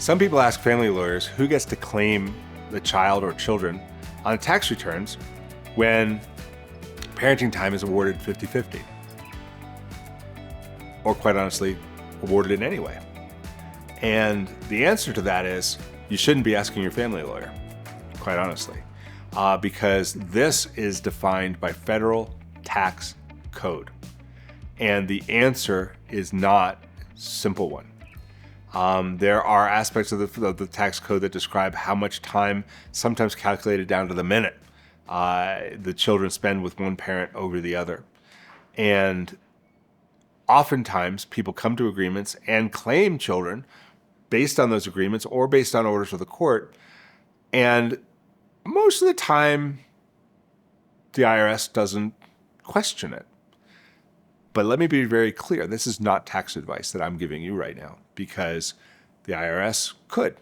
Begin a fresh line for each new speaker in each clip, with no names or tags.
Some people ask family lawyers who gets to claim the child or children on tax returns when parenting time is awarded 50-50. Or quite honestly, awarded in any way. And the answer to that is you shouldn't be asking your family lawyer, quite honestly, because this is defined by federal tax code. And the answer is not a simple one. There are aspects of the tax code that describe how much time, sometimes calculated down to the minute, the children spend with one parent over the other. And oftentimes people come to agreements and claim children based on those agreements or based on orders of the court. And most of the time, the IRS doesn't question it. But let me be very clear, this is not tax advice that I'm giving you right now, because the IRS could.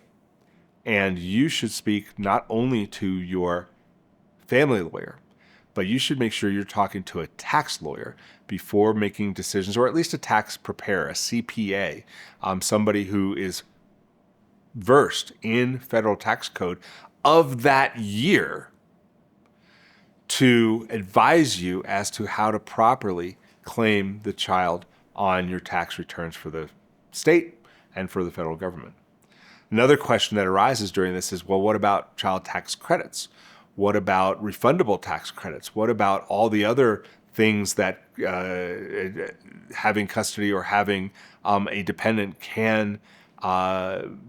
And you should speak not only to your family lawyer, but you should make sure you're talking to a tax lawyer before making decisions, or at least a tax preparer, a CPA, somebody who is versed in federal tax code of that year to advise you as to how to properly claim the child on your tax returns for the state and for the federal government. Another question that arises during this is, well, what about child tax credits? What about refundable tax credits? What about all the other things that having custody or having a dependent can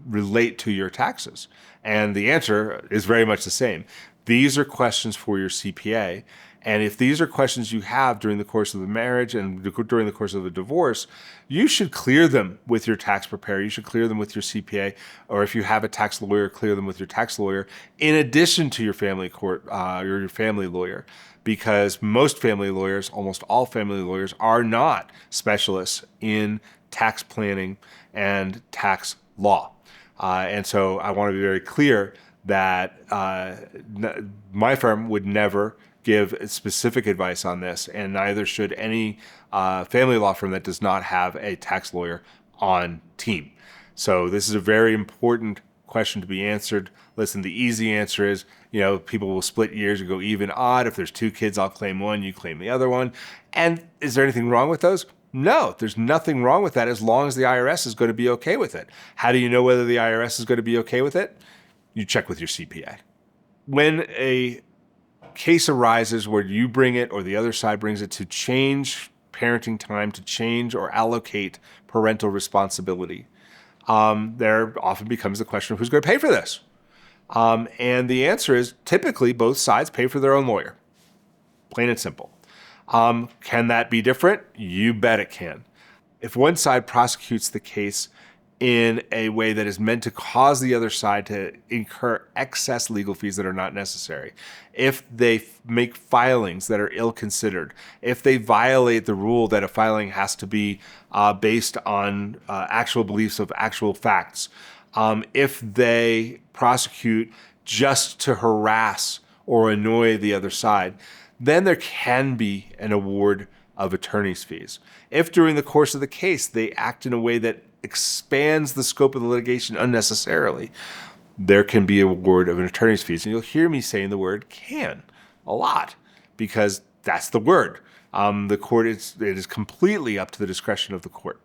relate to your taxes? And the answer is very much the same. These are questions for your CPA. And if these are questions you have during the course of the marriage and during the course of the divorce, you should clear them with your tax preparer. You should clear them with your CPA, or if you have a tax lawyer, clear them with your tax lawyer, in addition to your family court or your family lawyer, because most family lawyers, almost all family lawyers, are not specialists in tax planning and tax law. And so I want to be very clear that my firm would never give specific advice on this, and neither should any family law firm that does not have a tax lawyer on team. So this is a very important question to be answered. Listen, the easy answer is, people will split years and go even odd. If there's two kids, I'll claim one, you claim the other one. And is there anything wrong with those? No, there's nothing wrong with that as long as the IRS is going to be okay with it. How do you know whether the IRS is going to be okay with it? You check with your CPA. When a case arises where you bring it or the other side brings it to change parenting time, to change or allocate parental responsibility, there often becomes the question of who's going to pay for this. And the answer is typically both sides pay for their own lawyer. Plain and simple. Can that be different? You bet it can. If one side prosecutes the case in a way that is meant to cause the other side to incur excess legal fees that are not necessary, if they make filings that are ill-considered, if they violate the rule that a filing has to be based on actual beliefs of actual facts, if they prosecute just to harass or annoy the other side, then there can be an award of attorney's fees. If during the course of the case they act in a way that expands the scope of the litigation unnecessarily, there can be a award of an attorney's fees. And you'll hear me saying the word can a lot, because that's the word. The court, it is completely up to the discretion of the court,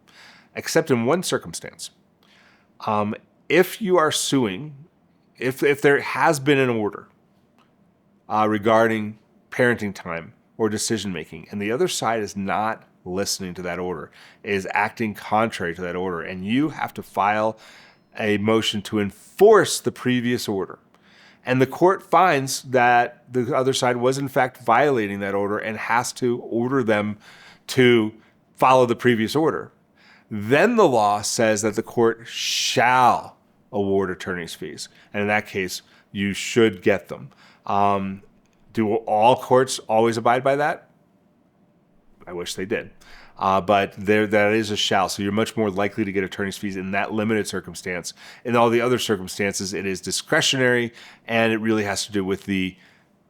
except in one circumstance. If you are suing, if there has been an order regarding parenting time or decision making, and the other side is not listening to that order, is acting contrary to that order, and you have to file a motion to enforce the previous order, and the court finds that the other side was in fact violating that order and has to order them to follow the previous order, then the law says that the court shall award attorney's fees. And in that case, you should get them. Do all courts always abide by that? I wish they did. But that is a shall. So you're much more likely to get attorney's fees in that limited circumstance. In all the other circumstances, it is discretionary, and it really has to do with the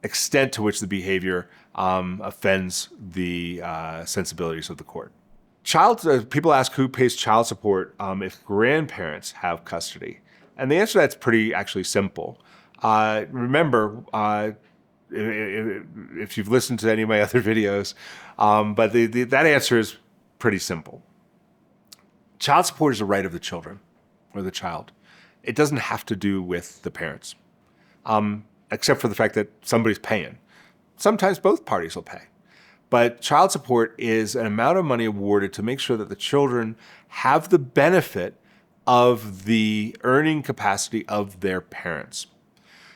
extent to which the behavior offends the sensibilities of the court. People ask who pays child support if grandparents have custody. And the answer to that's pretty actually simple. Remember, if you've listened to any of my other videos, but that answer is pretty simple. Child support is a right of the children or the child. It doesn't have to do with the parents, except for the fact that somebody's paying. Sometimes both parties will pay. But child support is an amount of money awarded to make sure that the children have the benefit of the earning capacity of their parents.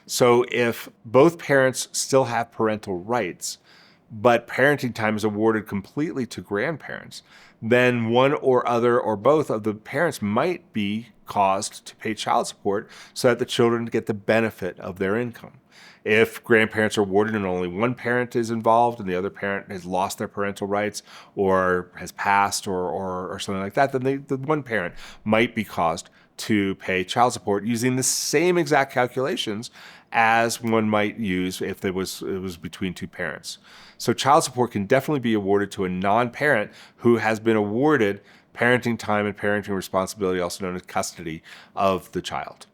So if both parents still have parental rights, but parenting time is awarded completely to grandparents, then one or other or both of the parents might be caused to pay child support so that the children get the benefit of their income. If grandparents are awarded and only one parent is involved and the other parent has lost their parental rights or has passed or something like that, then the one parent might be caused to pay child support using the same exact calculations as one might use if it was between two parents. So child support can definitely be awarded to a non-parent who has been awarded parenting time and parenting responsibility, also known as custody of the child.